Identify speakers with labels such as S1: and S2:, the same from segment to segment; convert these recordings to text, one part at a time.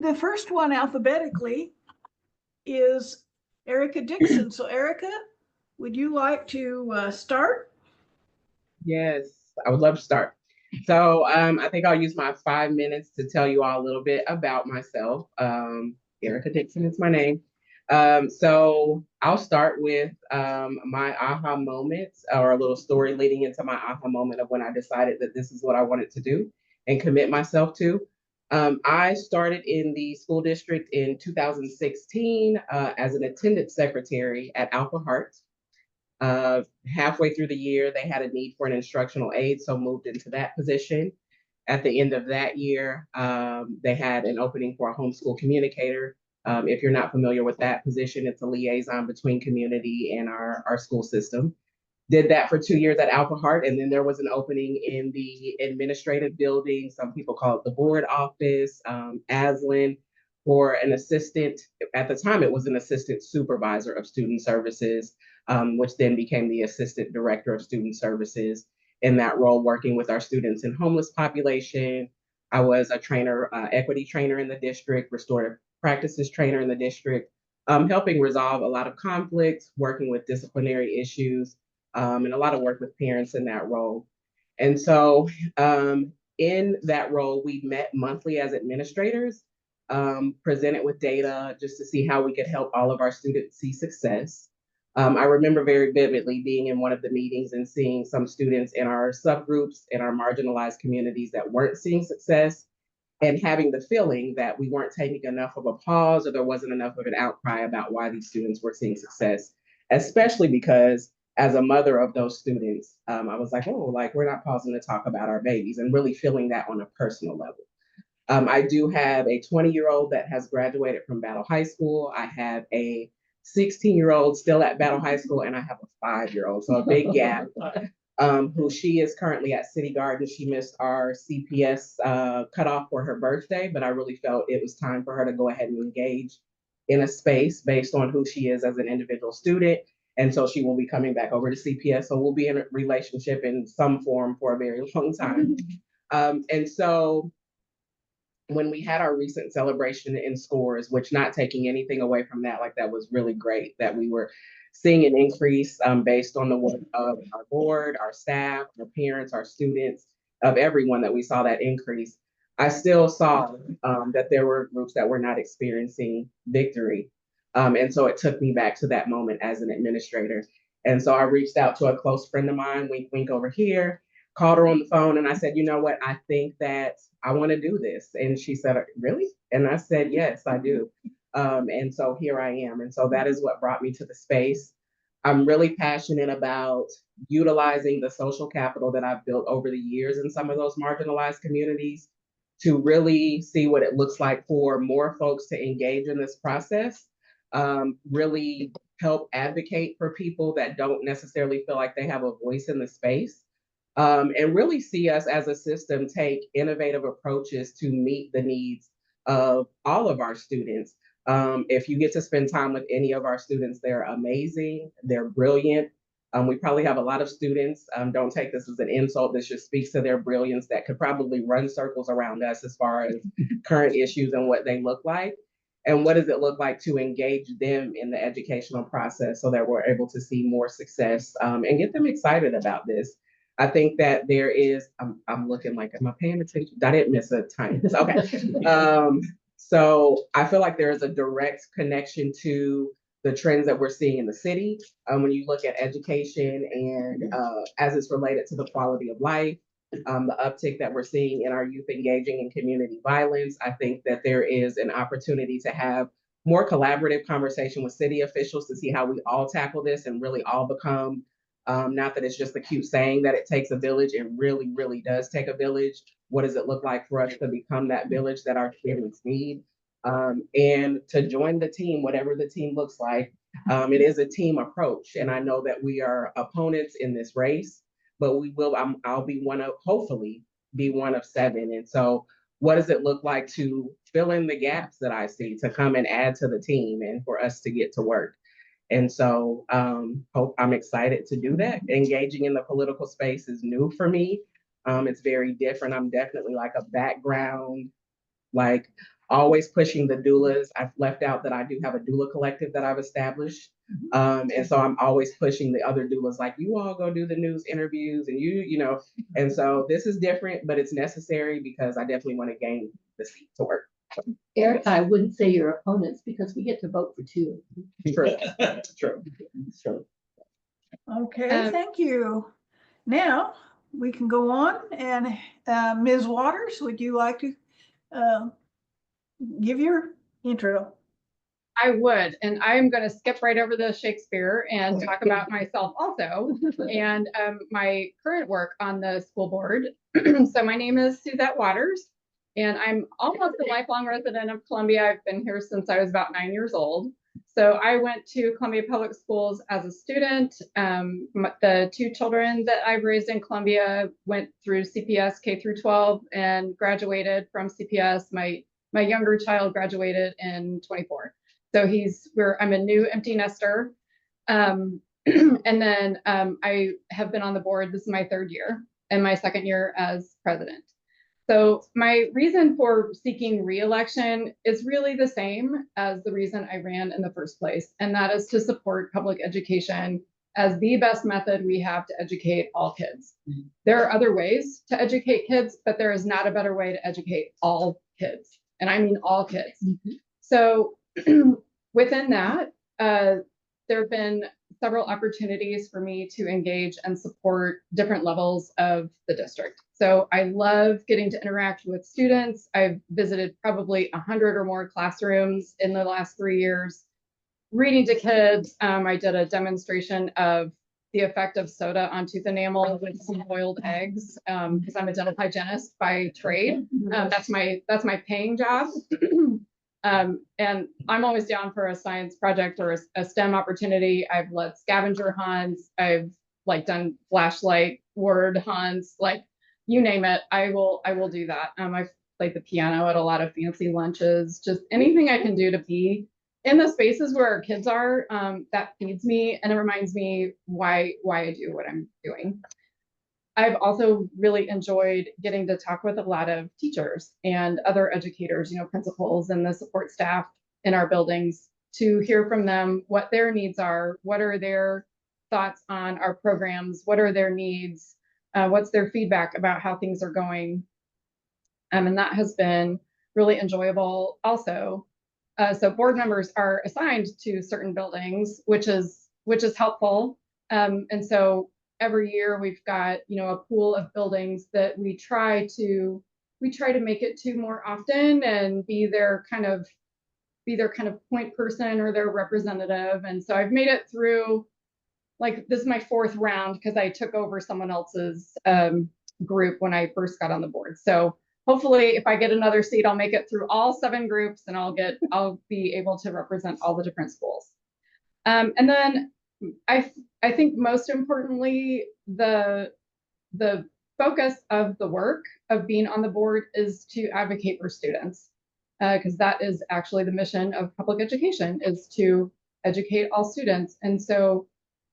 S1: The first one alphabetically is Erica Dixon. So Erica, would you like to start?
S2: Yes, I would love to start. So I think I'll use my 5 minutes to tell you all a little bit about myself. Erica Dixon is my name. So I'll start with my aha moments or a little story leading into my aha moment of when I decided that this is what I wanted to do and commit myself to. I started in the school district in 2016 as an attendance secretary at Alpha Heart. Halfway through the year, they had a need for an instructional aide, so moved into that position. At the end of that year, they had an opening for a homeschool communicator. If you're not familiar with that position, it's a liaison between community and our school system. Did that for 2 years at Alpha Heart, and then there was an opening in the administrative building. Some people call it the board office, Aslan, for an assistant. At the time, it was an assistant supervisor of student services, which then became the assistant director of student services. In that role, working with our students and homeless population. I was a trainer, equity trainer in the district, restorative practices trainer in the district, helping resolve a lot of conflicts, working with disciplinary issues, and a lot of work with parents in that role. And so, in that role, we met monthly as administrators, presented with data just to see how we could help all of our students see success. I remember very vividly being in one of the meetings and seeing some students in our subgroups in our marginalized communities that weren't seeing success and having the feeling that we weren't taking enough of a pause or there wasn't enough of an outcry about why these students were seeing success, especially because as a mother of those students, I was like, oh, like we're not pausing to talk about our babies and really feeling that on a personal level. I do have a 20-year-old that has graduated from Battle High School. I have a 16-year-old still at Battle High School, and I have a 5-year-old, so a big gap. Who she is currently at City Garden. She missed our CPS cutoff for her birthday, but I really felt it was time for her to go ahead and engage in a space based on who she is as an individual student. And so she will be coming back over to CPS. So we'll be in a relationship in some form for a very long time. And so when we had our recent celebration in scores, which not taking anything away from that, like that was really great that we were seeing an increase based on the work of our board, our staff, our parents, our students, of everyone that we saw that increase. I still saw that there were groups that were not experiencing victory. And so it took me back to that moment as an administrator. And so I reached out to a close friend of mine, wink, wink over here, called her on the phone, and I said, you know what? I think that I want to do this. And she said, really? And I said, yes, I do. And so here I am. And so that is what brought me to the space. I'm really passionate about utilizing the social capital that I've built over the years in some of those marginalized communities to really see what it looks like for more folks to engage in this process, really help advocate for people that don't necessarily feel like they have a voice in the space, and really see us as a system take innovative approaches to meet the needs of all of our students. If you get to spend time with any of our students, they're amazing, they're brilliant. We probably have a lot of students, don't take this as an insult, this just speaks to their brilliance, that could probably run circles around us as far as current issues and what they look like. And what does it look like to engage them in the educational process so that we're able to see more success, and get them excited about this? I think that there is, I'm looking like, am I paying attention? I didn't miss a time. Okay. So I feel like there is a direct connection to the trends that we're seeing in the city. When you look at education and as it's related to the quality of life, the uptick that we're seeing in our youth engaging in community violence, I think that there is an opportunity to have more collaborative conversation with city officials to see how we all tackle this and really all become, not that it's just a cute saying that it takes a village. It really, really does take a village. What does it look like for us to become that village that our students need? And to join the team, whatever the team looks like, it is a team approach. And I know that we are opponents in this race, but we will, I'll be one of, hopefully, be one of seven. And so, what does it look like to fill in the gaps that I see, to come and add to the team and for us to get to work? And so I'm excited to do that. Engaging in the political space is new for me. It's very different. I'm definitely like a background, like always pushing the doulas. I've left out that I do have a doula collective that I've established. And so I'm always pushing the other doulas, like, you all go do the news interviews and you know, and so this is different, but it's necessary because I definitely want to gain the seat to work.
S3: Eric, I wouldn't say your opponents because we get to vote for two.
S2: True, true, true.
S1: Okay, thank you. Now we can go on and Ms. Waters, would you like to give your intro?
S4: I would, and I'm going to skip right over the Shakespeare and talk about myself also and my current work on the school board. So my name is Suzette Waters, and I'm almost a lifelong resident of Columbia. I've been here since I was about 9 years old. So I went to Columbia Public Schools as a student. The two children that I've raised in Columbia went through CPS K through 12 and graduated from CPS. My younger child graduated in 24. So I'm a new empty nester. And then I have been on the board. This is my 3rd year and my 2nd year as president. So my reason for seeking re-election is really the same as the reason I ran in the first place. And that is to support public education as the best method we have to educate all kids. There are other ways to educate kids, but there is not a better way to educate all kids. And I mean all kids. So within that, there have been several opportunities for me to engage and support different levels of the district. So I love getting to interact with students. I've visited probably 100 or more classrooms in the last 3 years, reading to kids. I did a demonstration of the effect of soda on tooth enamel with some boiled eggs because I'm a dental hygienist by trade. That's my paying job. And I'm always down for a science project or a STEM opportunity. I've led scavenger hunts. I've done flashlight word hunts, you name it. I will do that. I've played the piano at a lot of fancy lunches, just anything I can do to be in the spaces where our kids are, that feeds me and it reminds me why I do what I'm doing. I've also really enjoyed getting to talk with a lot of teachers and other educators, principals and the support staff in our buildings to hear from them what their needs are, what are their thoughts on our programs, what are their needs, what's their feedback about how things are going. And that has been really enjoyable also. So board members are assigned to certain buildings, which is helpful. And so every year we've got, a pool of buildings that we try to make it to more often and be their kind of point person or their representative. And so I've made it through, this is my 4th round because I took over someone else's group when I first got on the board. So hopefully if I get another seat, I'll make it through all 7 groups and I'll be able to represent all the different schools. And then I think most importantly, the focus of the work of being on the board is to advocate for students, because that is actually the mission of public education, is to educate all students. And so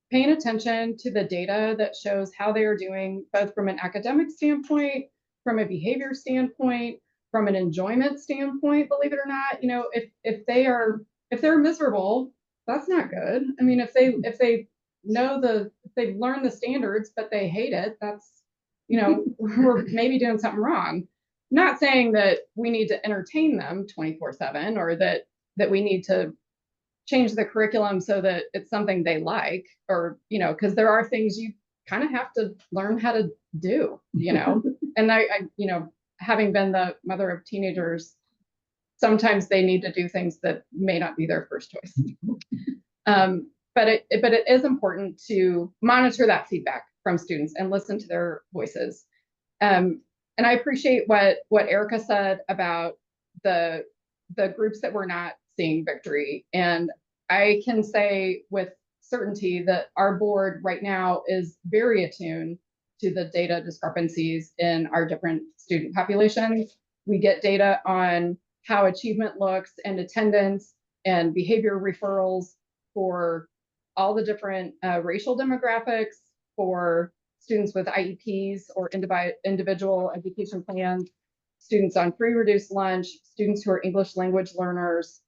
S4: paying attention to the data that shows how they are doing, both from an academic standpoint, from a behavior standpoint, from an enjoyment standpoint, believe it or not, if they're miserable, that's not good. I mean, if they've learned the standards, but they hate it, that's, we're maybe doing something wrong. Not saying that we need to entertain them 24/7 or that we need to change the curriculum so that it's something they like, or, because there are things you kind of have to learn how to do, and I, having been the mother of teenagers, sometimes they need to do things that may not be their first choice. But it is important to monitor that feedback from students and listen to their voices. And I appreciate what Erica said about the groups that were not seeing victory. And I can say with certainty that our board right now is very attuned to the data discrepancies in our different student populations. We get data on how achievement looks and attendance and behavior referrals for all the different racial demographics, for students with IEPs or individual education plans. students on free reduced lunch, students who are English language learners.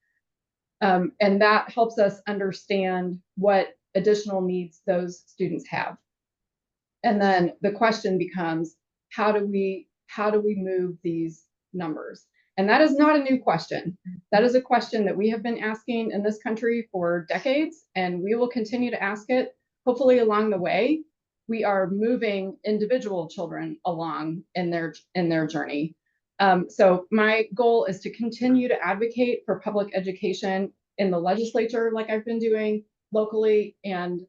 S4: And that helps us understand what additional needs those students have. And then the question becomes, how do we move these numbers? And that is not a new question. That is a question that we have been asking in this country for decades, and we will continue to ask it. Hopefully along the way, we are moving individual children along in their journey. So my goal is to continue to advocate for public education in the legislature, like I've been doing locally and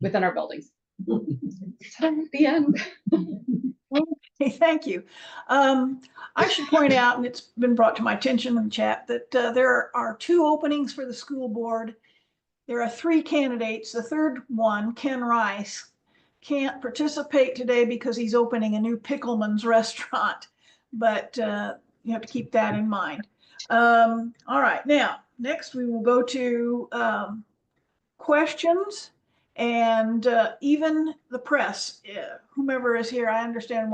S4: within our buildings. The end.
S1: Okay, thank you. I should point out, and it's been brought to my attention in the chat, that there are 2 openings for the school board. There are 3 candidates. The third one, Ken Rice, can't participate today because he's opening a new Pickleman's restaurant, but you have to keep that in mind. All right, now, next we will go to questions. And even the press, whomever is here, I understand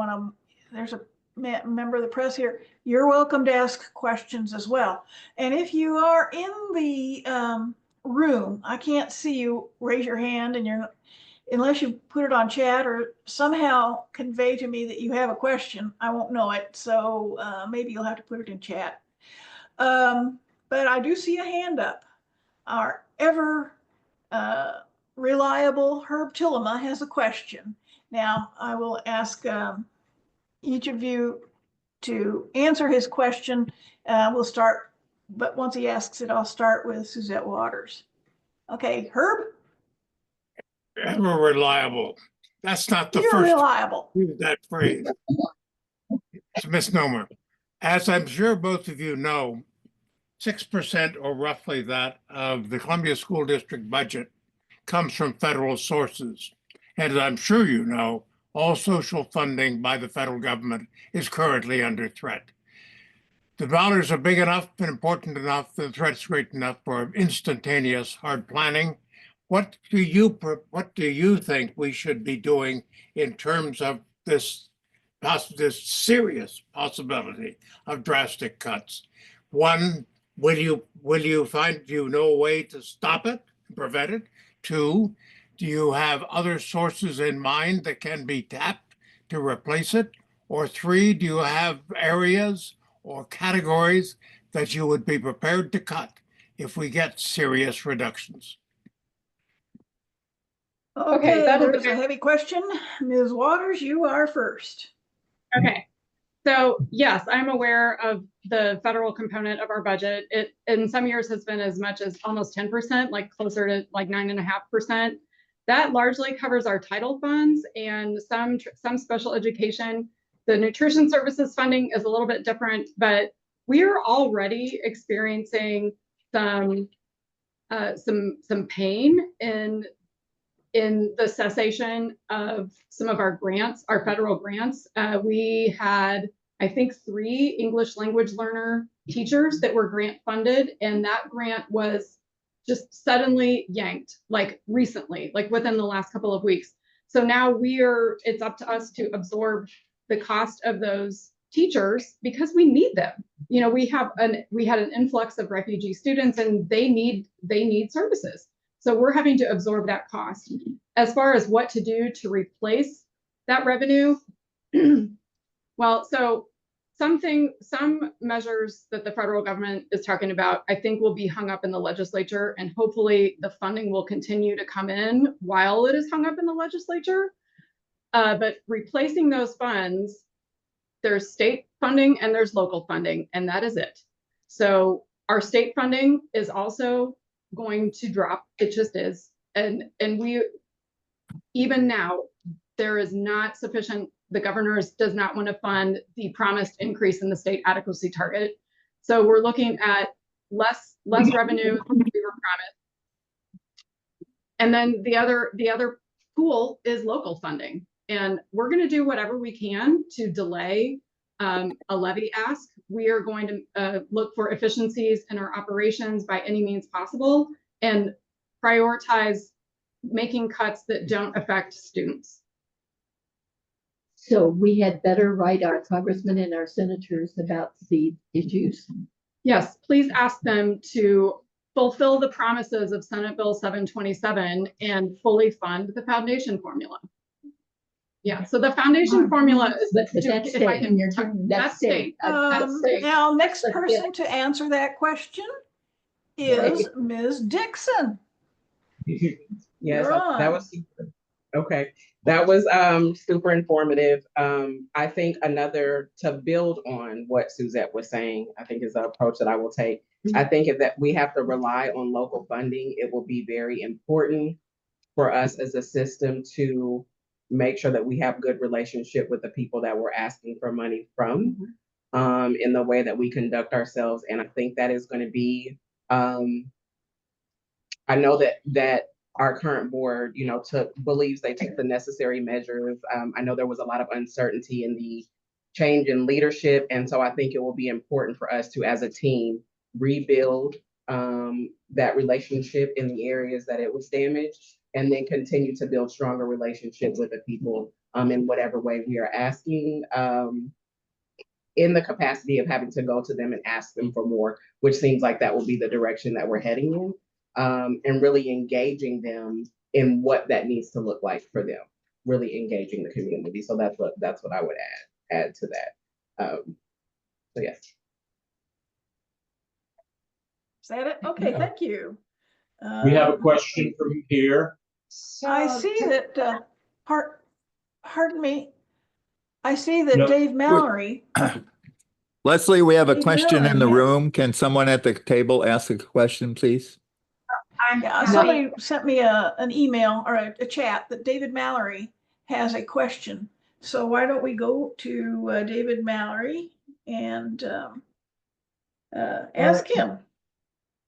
S1: there's a member of the press here, you're welcome to ask questions as well. And if you are in the room, I can't see you, raise your hand, and unless you put it on chat or somehow convey to me that you have a question, I won't know it. So maybe you'll have to put it in chat. But I do see a hand up. Our ever reliable Herb Tillema has a question. Now, I will ask each of you to answer his question. We'll start, but once he asks it, I'll start with Suzette Waters. Okay, Herb?
S5: Ever reliable. That's not the
S1: You're
S5: first time
S1: reliable.
S5: I use that phrase. It's a misnomer. As I'm sure both of you know, 6% or roughly that of the Columbia School District budget comes from federal sources. And as I'm sure you know, all social funding by the federal government is currently under threat. The dollars are big enough and important enough, the threat's great enough for instantaneous hard planning. What do you think we should be doing in terms of this serious possibility of drastic cuts? One, will you find a way to stop it, prevent it? 2, do you have other sources in mind that can be tapped to replace it? Or 3, do you have areas or categories that you would be prepared to cut if we get serious reductions?
S1: Okay,
S4: that'll
S1: there's a heavy question. Ms. Waters, you are first.
S4: Okay. So yes, I'm aware of the federal component of our budget. It in some years has been as much as almost 10%, like closer to like 9.5%. That largely covers our title funds and some special education. The nutrition services funding is a little bit different, but we are already experiencing some pain in the cessation of some of our grants, our federal grants. We had, I think, 3 English language learner teachers that were grant funded, and that grant was just suddenly yanked, like recently, like within the last couple of weeks. So now it's up to us to absorb the cost of those teachers because we need them. You know, we had an influx of refugee students and they need services. So we're having to absorb that cost. As far as what to do to replace that revenue, well, so some measures that the federal government is talking about, I think will be hung up in the legislature, and hopefully the funding will continue to come in while it is hung up in the legislature. But replacing those funds, there's state funding and there's local funding, and that is it. So our state funding is also going to drop. It just is. And we, even now, there is not sufficient, the governor does not want to fund the promised increase in the state adequacy target. So we're looking at less revenue than we were promised. And then the other pool is local funding. And we're going to do whatever we can to delay a levy ask. We are going to look for efficiencies in our operations by any means possible and prioritize making cuts that don't affect students.
S3: So we had better write our congressmen and our senators about the issues.
S4: Yes, please ask them to fulfill the promises of Senate Bill 727 and fully fund the foundation formula. Yeah, so the foundation formula is,
S3: But that's
S4: if I
S3: state.
S4: can- that's state. That's state.
S1: Now, next
S3: But
S1: person
S3: yes.
S1: to answer that question is Ms. Dixon.
S2: Yes,
S1: You're
S2: that
S1: on.
S2: was super. Okay. That was super informative. I think another to build on what Suzette was saying, I think is the approach that I will take. I think if that we have to rely on local funding, it will be very important for us as a system to make sure that we have good relationship with the people that we're asking for money from, in the way that we conduct ourselves. And I think that is going to be, I know that our current board, you know, believes they took the necessary measures. I know there was a lot of uncertainty in the change in leadership, and so I think it will be important for us to, as a team, rebuild that relationship in the areas that it was damaged, and then continue to build stronger relationships with the people in whatever way we are asking. In the capacity of having to go to them and ask them for more, which seems like that will be the direction that we're heading in. And really engaging them in what that needs to look like for them, really engaging the community. So that's what I would add to that. So yes.
S1: Is that it? Okay, thank you.
S6: We have a question from here.
S1: I see that, pardon me. I see that
S6: No.
S1: Dave Mallory.
S7: Leslie, we have a
S1: Dave
S7: question in the
S1: Mallory, yes.
S7: room. Can someone at the table ask a question, please?
S1: Yeah, somebody sent me an email or a chat that David Mallory has a question. So why don't we go to David Mallory and ask him.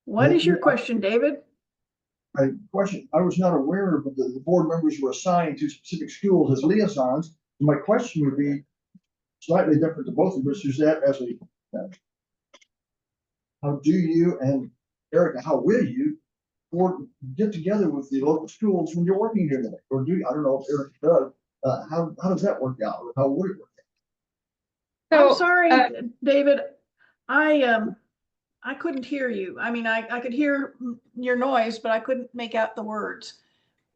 S1: What is your question, David?
S8: My question, I was not aware of the board members were assigned to specific schools as liaisons. My question would be slightly different to both of us. Suzette, as a, how do you, and Erica, how will you get together with the local schools when you're working here today? Or I don't know if Erica does, how does that work out? Or how would it work
S1: I'm sorry, David, I couldn't hear you. I mean, I could hear your noise, but I couldn't make out the words.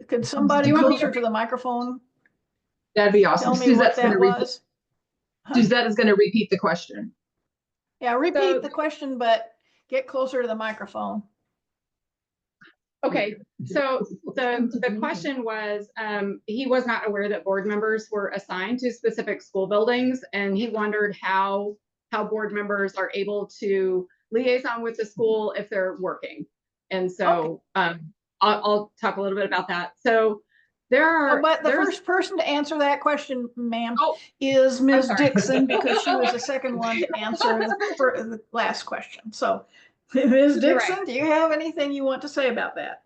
S1: Could somebody closer to the microphone
S9: That'd be awesome.
S1: tell me what
S9: Suzette's gonna
S1: that
S9: repeat.
S1: was?
S9: Suzette is gonna repeat the question.
S1: Yeah, repeat the question, but get closer to the microphone.
S4: Okay, so the question was, he was not aware that board members were assigned to specific school buildings, and he wondered how board members are able to liaison with the school if they're working. And so I'll talk a little bit about that. So there are,
S1: but the first person to answer that question, ma'am, is
S4: I'm
S1: Ms.
S4: sorry.
S1: Dixon, because she was the second one to answer the last question. So Ms. Dixon, do you have anything you want to say about that?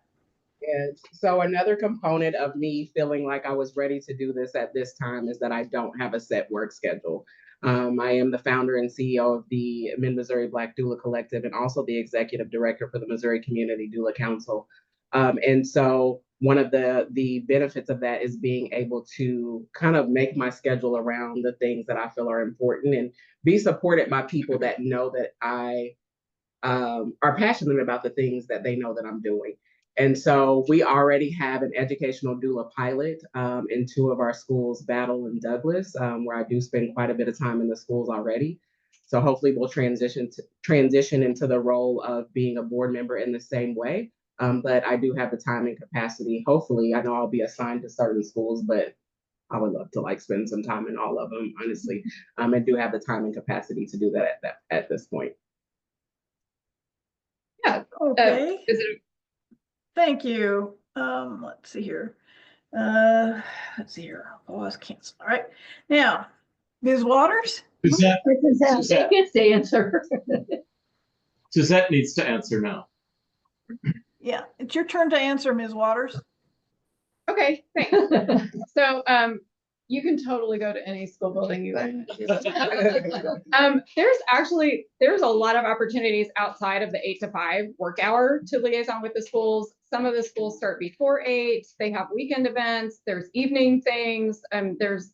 S2: Yes. So another component of me feeling like I was ready to do this at this time is that I don't have a set work schedule. I am the founder and CEO of the Mid-Missouri Black Doula Collective and also the executive director for the Missouri Community Doula Council. And so one of the benefits of that is being able to kind of make my schedule around the things that I feel are important and be supported by people that know that I are passionate about the things that they know that I'm doing. And so we already have an educational doula pilot in two of our schools, Battle and Douglas, where I do spend quite a bit of time in the schools already. So hopefully we'll transition into the role of being a board member in the same way. But I do have the time and capacity. Hopefully, I know I'll be assigned to certain schools, but I would love to spend some time in all of them, honestly. I do have the time and capacity to do that at this point.
S4: Yeah.
S1: Okay. Thank you. Let's see here. Let's see here. Pause, cancel. All right. Now, Ms. Waters?
S6: Suzette
S3: Gets the answer.
S6: Suzette needs to answer now.
S1: Yeah, it's your turn to answer, Ms. Waters.
S4: Okay, thanks. So you can totally go to any school building you like. There's a lot of opportunities outside of the 8 to 5 work hour to liaison with the schools. Some of the schools start before 8. They have weekend events. There's evening things. There's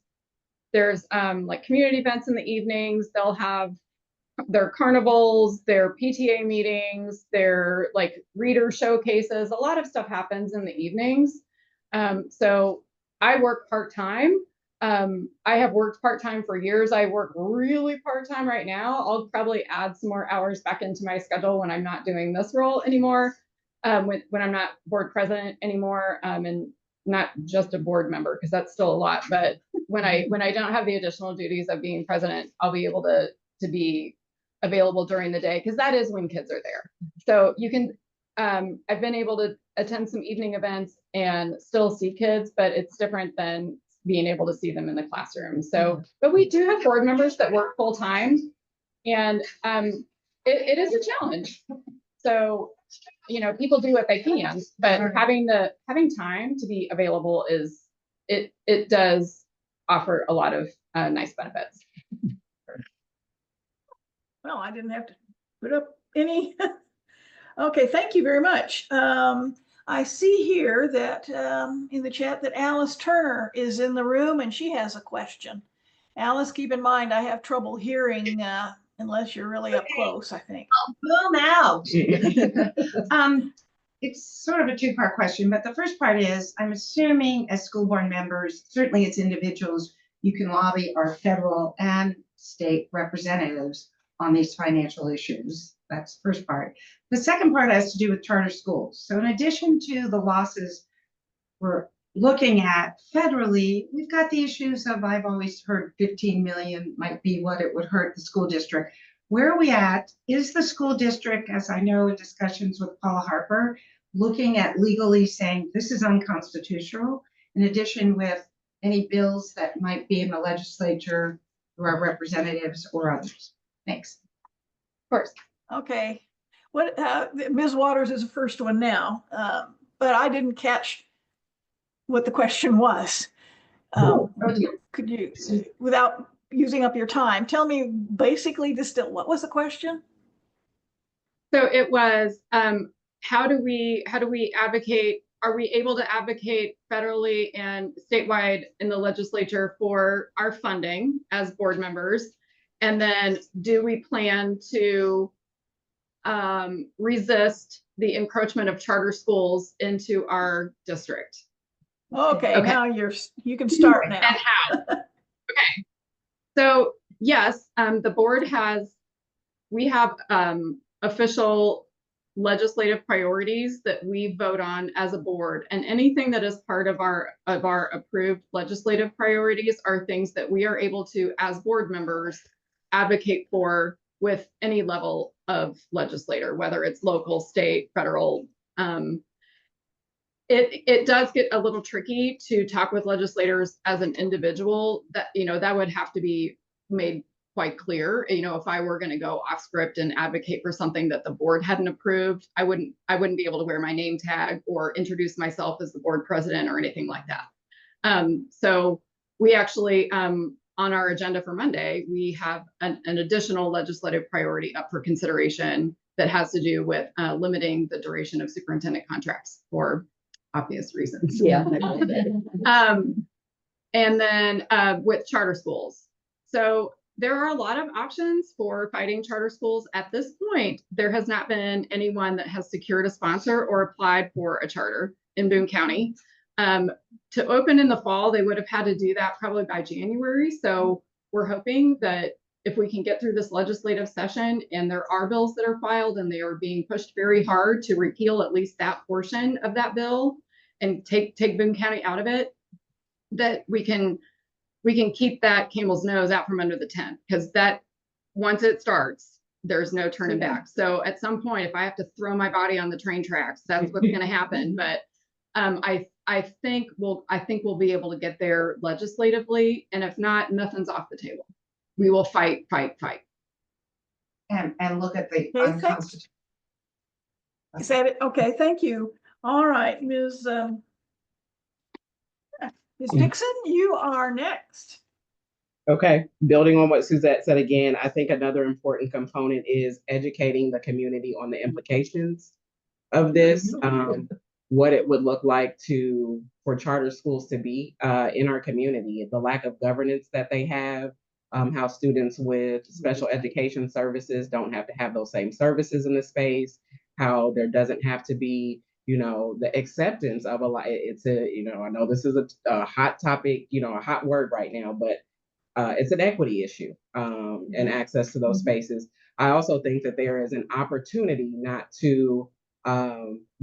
S4: There's like community events in the evenings. They'll have their carnivals, their PTA meetings, their like reader showcases. A lot of stuff happens in the evenings. So I work part-time. I have worked part-time for years. I work really part-time right now. I'll probably add some more hours back into my schedule when I'm not doing this role anymore, when I'm not board president anymore, and not just a board member, because that's still a lot. But when I don't have the additional duties of being president, I'll be able to be available during the day, because that is when kids are there. So you can, I've been able to attend some evening events and still see kids, but it's different than being able to see them in the classroom. So, but we do have board members that work full time, and it is a challenge. So, you know, people do what they can, but having time to be available is, it does offer a lot of nice benefits.
S1: Well, I didn't have to put up any. Okay, thank you very much. I see here that in the chat that Alice Turner is in the room and she has a question. Alice, keep in mind, I have trouble hearing unless you're really up close, I think.
S10: Boom out. It's sort of a two-part question, but the first part is, I'm assuming as school board members, certainly as individuals, you can lobby our federal and state representatives on these financial issues. That's the first part. The second part has to do with charter schools. So in addition to the losses we're looking at federally, we've got the issues of, I've always heard 15 million might be what it would hurt the school district. Where are we at? Is the school district, as I know in discussions with Paula Harper, looking at legally saying this is unconstitutional, in addition with any bills that might be in the legislature through our representatives or others? Thanks.
S4: Of course.
S1: Okay. What Ms. Waters is the first one now, but I didn't catch what the question was. Could you, without using up your time, tell me basically distill, what was the question?
S4: So it was, how do we advocate? Are we able to advocate federally and statewide in the legislature for our funding as board members? And then do we plan to resist the encroachment of charter schools into our district?
S1: Okay. Now you can start now.
S4: And how? Okay. So yes, the board we have official legislative priorities that we vote on as a board, and anything that is part of our approved legislative priorities are things that we are able to, as board members, advocate for with any level of legislator, whether it's local, state, federal. It does get a little tricky to talk with legislators as an individual. That, you know, that would have to be made quite clear. You know, if I were going to go off script and advocate for something that the board hadn't approved, I wouldn't be able to wear my name tag or introduce myself as the board president or anything like that. So we actually, on our agenda for Monday, we have an additional legislative priority up for consideration that has to do with limiting the duration of superintendent contracts for obvious reasons.
S3: Yeah.
S4: And then with charter schools. So there are a lot of options for fighting charter schools. At this point, there has not been anyone that has secured a sponsor or applied for a charter in Boone County. To open in the fall, they would have had to do that probably by January. So we're hoping that if we can get through this legislative session, and there are bills that are filed and they are being pushed very hard to repeal at least that portion of that bill and take Boone County out of it, that we can keep that camel's nose out from under the tent, because that, once it starts, there's no turning back. So at some point, if I have to throw my body on the train tracks, that's what's going to happen. But I think we'll be able to get there legislatively, and if not, nothing's off the table. We will fight.
S10: And look at the
S1: Okay,
S10: unconstitutional.
S1: Is that it? Okay, thank you. All right, Ms. Dixon, you are next.
S2: Okay, building on what Suzette said again, I think another important component is educating the community on the implications of this. what it would look like for charter schools to be in our community, the lack of governance that they have, how students with special education services don't have to have those same services in the space, how there doesn't have to be, the acceptance of it's I know this is a hot topic, a hot word right now, but it's an equity issue and access to those spaces. I also think that there is an opportunity not to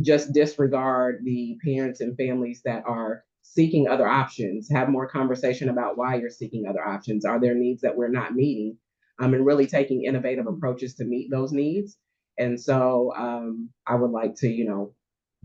S2: just disregard the parents and families that are seeking other options, have more conversation about why you're seeking other options. Are there needs that we're not meeting? And really taking innovative approaches to meet those needs. And so I would like to,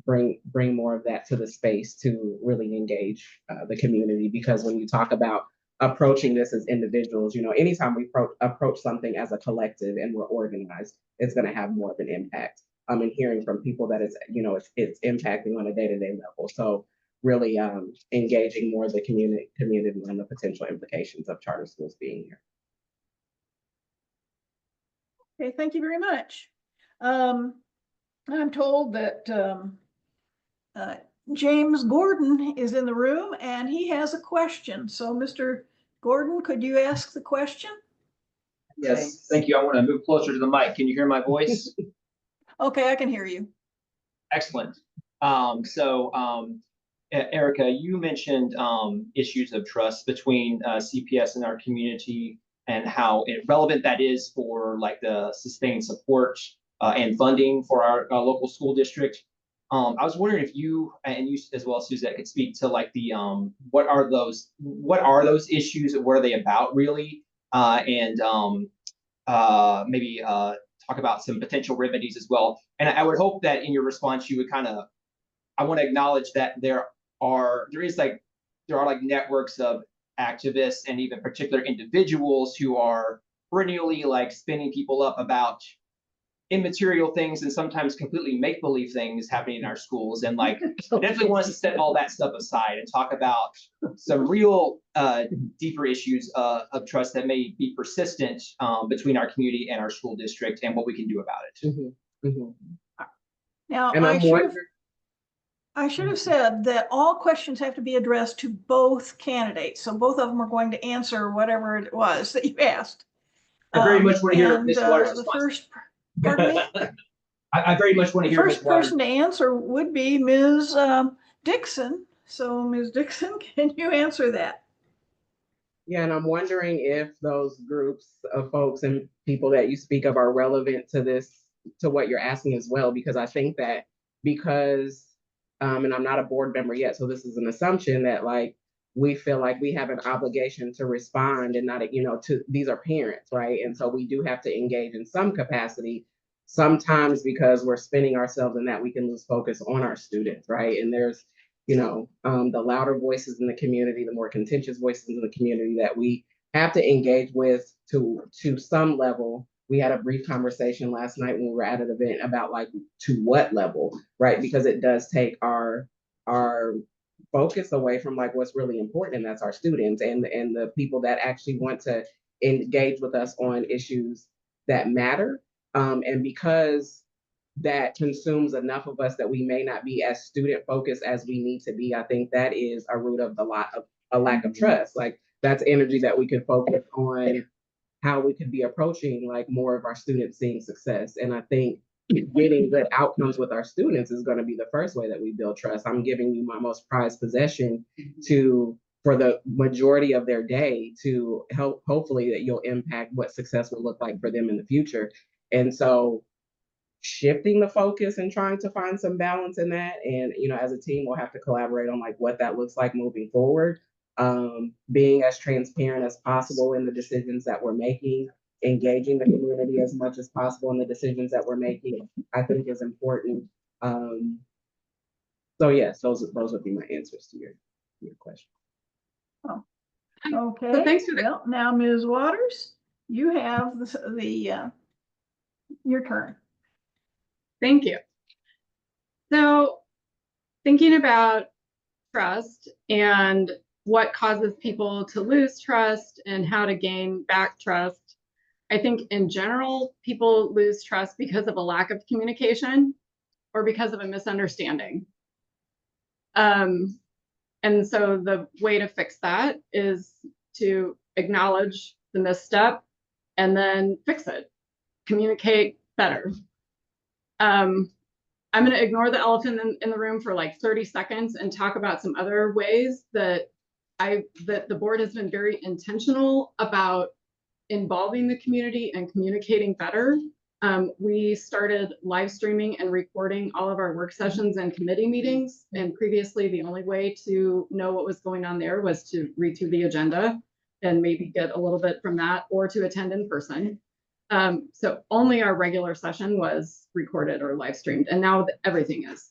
S2: bring more of that to the space to really engage the community, because when you talk about approaching this as individuals, anytime we approach something as a collective and we're organized, it's going to have more of an impact. And hearing from people that it's impacting on a day-to-day level. So really engaging more of the community on the potential implications of charter schools being here.
S1: Okay, thank you very much. I'm told that James Gordon is in the room and he has a question. So Mr. Gordon, could you ask the question?
S11: Yes, thank you. I want to move closer to the mic. Can you hear my voice?
S1: Okay, I can hear you.
S11: Excellent. Erica, you mentioned issues of trust between CPS and our community, and how relevant that is for like the sustained support and funding for our local school district. I was wondering if you and you as well, Suzette, could speak to like the what are those issues? What are they about really? And maybe talk about some potential remedies as well. And I would hope that in your response you would I want to acknowledge that there are networks of activists and even particular individuals who are perennially like spinning people up about immaterial things and sometimes completely make-believe things happening in our schools. And like, I definitely want us to set all that stuff aside and talk about some real deeper issues of trust that may be persistent between our community and our school district, and what we can do about it.
S2: Mm-hmm. Mm-hmm.
S1: Now,
S2: and
S1: I should have said that all questions have to be addressed to both candidates. So both of them are going to answer whatever it was that you asked.
S11: I very much want to hear Ms. Waters'
S1: the first, pardon me?
S11: I very much want to hear
S1: the first person to answer would be Ms. Dickson. So Ms. Dickson, can you answer that?
S2: Yeah, and I'm wondering if those groups of folks and people that you speak of are relevant to what you're asking as well, because I think that and I'm not a board member yet, so this is an assumption that like we feel like we have an obligation to respond and not, these are parents, right? And so we do have to engage in some capacity, sometimes because we're spinning ourselves in that we can lose focus on our students, right? And there's, the louder voices in the community, the more contentious voices in the community that we have to engage with to some level. We had a brief conversation last night when we were at an event about like to what level, right? Because it does take our focus away from like what's really important, and that's our students and the people that actually want to engage with us on issues that matter. And because that consumes enough of us that we may not be as student focused as we need to be, I think that is a root of a lack of trust. Like that's energy that we could focus on how we could be approaching like more of our students seeing success. And I think getting good outcomes with our students is going to be the first way that we build trust. I'm giving you my most prized possession for the majority of their day to help, hopefully that you'll impact what success will look like for them in the future. And so shifting the focus and trying to find some balance in that. And, as a team, we'll have to collaborate on like what that looks like moving forward. Being as transparent as possible in the decisions that we're making, engaging the community as much as possible in the decisions that we're making, I think is important. So yes, those would be my answers to your question.
S1: Oh, okay.
S4: So thanks for that.
S1: Well, now, Ms. Waters, you have your turn.
S4: Thank you. So thinking about trust and what causes people to lose trust and how to gain back trust, I think in general, people lose trust because of a lack of communication or because of a misunderstanding. And so the way to fix that is to acknowledge the misstep and then fix it, communicate better. I'm going to ignore the elephant in the room for like 30 seconds and talk about some other ways that the board has been very intentional about involving the community and communicating better. We started live streaming and recording all of our work sessions and committee meetings. And previously, the only way to know what was going on there was to read through the agenda and maybe get a little bit from that, or to attend in person. So only our regular session was recorded or live streamed, and now everything is.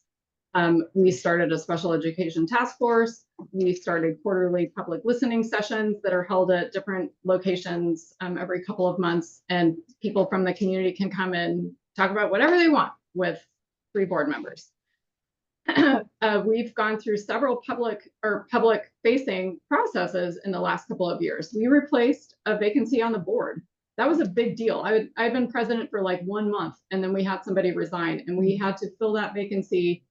S4: We started a special education task force. We started quarterly public listening sessions that are held at different locations every couple of months, and people from the community can come and talk about whatever they want with 3 board members. We've gone through several public facing processes in the last couple of years. We replaced a vacancy on the board. That was a big deal. I've been president for like 1 month, and then we had somebody resign, and we had to fill that vacancy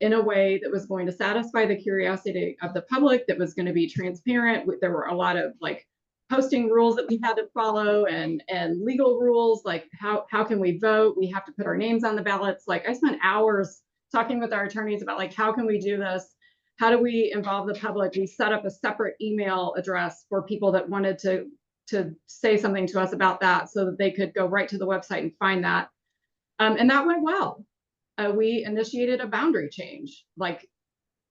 S4: in a way that was going to satisfy the curiosity of the public, that was going to be transparent. There were a lot of like posting rules that we had to follow, and legal rules, like how can we vote? We have to put our names on the ballots. Like, I spent hours talking with our attorneys about like, how can we do this? How do we involve the public? We set up a separate email address for people that wanted to say something to us about that, so that they could go right to the website and find that. And that went well. We initiated a boundary change. Like,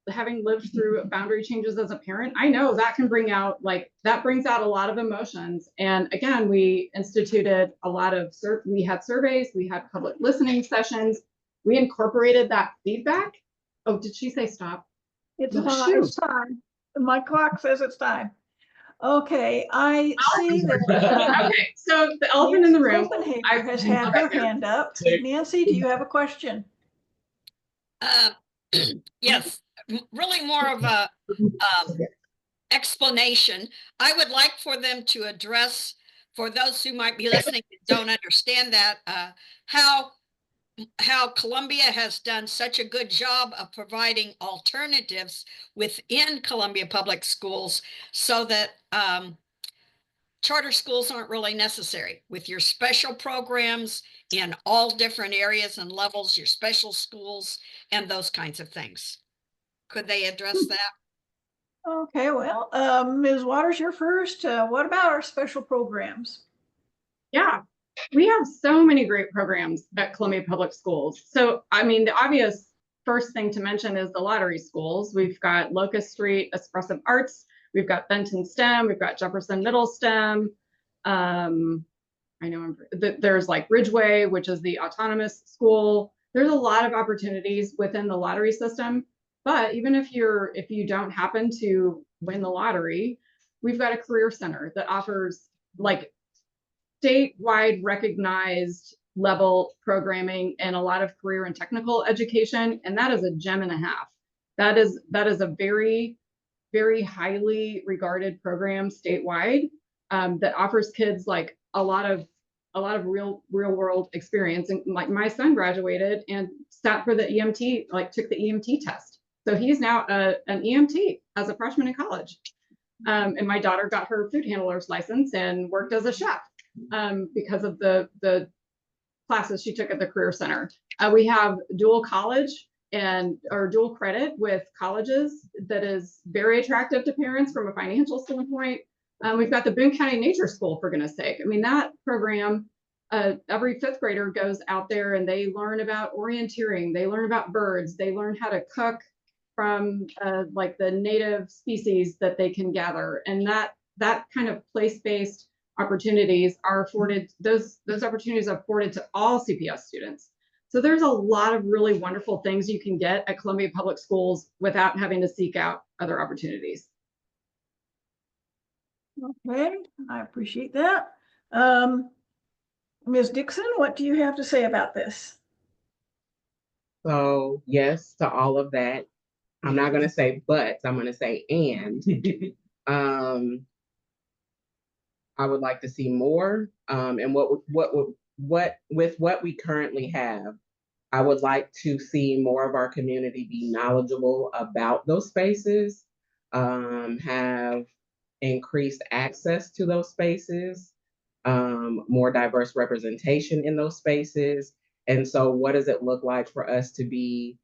S4: having lived through boundary changes as a parent, I know that can bring out, that brings out a lot of emotions. And again, we instituted a lot of, we had surveys, we had public listening sessions. We incorporated that feedback. Oh, did she say stop?
S1: It's
S4: No,
S1: time.
S4: shoot.
S1: It's time. My clock says it's time. Okay, I see that.
S4: Okay, so the elephant in the room.
S1: Copenhagen has had her hand up. Nancy, do you have a question?
S12: Yes, really more of a explanation. I would like for them to address, for those who might be listening and don't understand that, how Columbia has done such a good job of providing alternatives within Columbia Public Schools, so that charter schools aren't really necessary, with your special programs in all different areas and levels, your special schools and those kinds of things. Could they address that?
S1: Okay, well, Ms. Waters, you're first. What about our special programs?
S4: Yeah, we have so many great programs at Columbia Public Schools. So, I mean, the obvious first thing to mention is the lottery schools. We've got Locust Street Expressive Arts. We've got Benton STEM. We've got Jefferson Middle STEM. I know there's like Ridgeway, which is the autonomous school. There's a lot of opportunities within the lottery system. But even if you don't happen to win the lottery, we've got a career center that offers like statewide recognized level programming and a lot of career and technical education. And that is a gem and a half. That is a very, very highly regarded program statewide that offers kids like a lot of real world experience. And like, my son graduated and sat for the EMT, like took the EMT test. So he's now an EMT as a freshman in college. And my daughter got her food handler's license and worked as a chef because of the classes she took at the Career Center. We have dual college or dual credit with colleges that is very attractive to parents from a financial standpoint. We've got the Boone County Nature School, for goodness sake. I mean, that program, every 5th grader goes out there and they learn about orienteering, they learn about birds, they learn how to cook from like the native species that they can gather. And that kind of place-based opportunities are afforded, those opportunities are afforded to all CPS students. So there's a lot of really wonderful things you can get at Columbia Public Schools without having to seek out other opportunities.
S1: Okay, I appreciate that. Ms. Dixon, what do you have to say about this?
S2: So yes to all of that. I'm not going to say but, I'm going to say and. I would like to see more, and with what we currently have, I would like to see more of our community be knowledgeable about those spaces, have increased access to those spaces, more diverse representation in those spaces. And so what does it look like for us to be,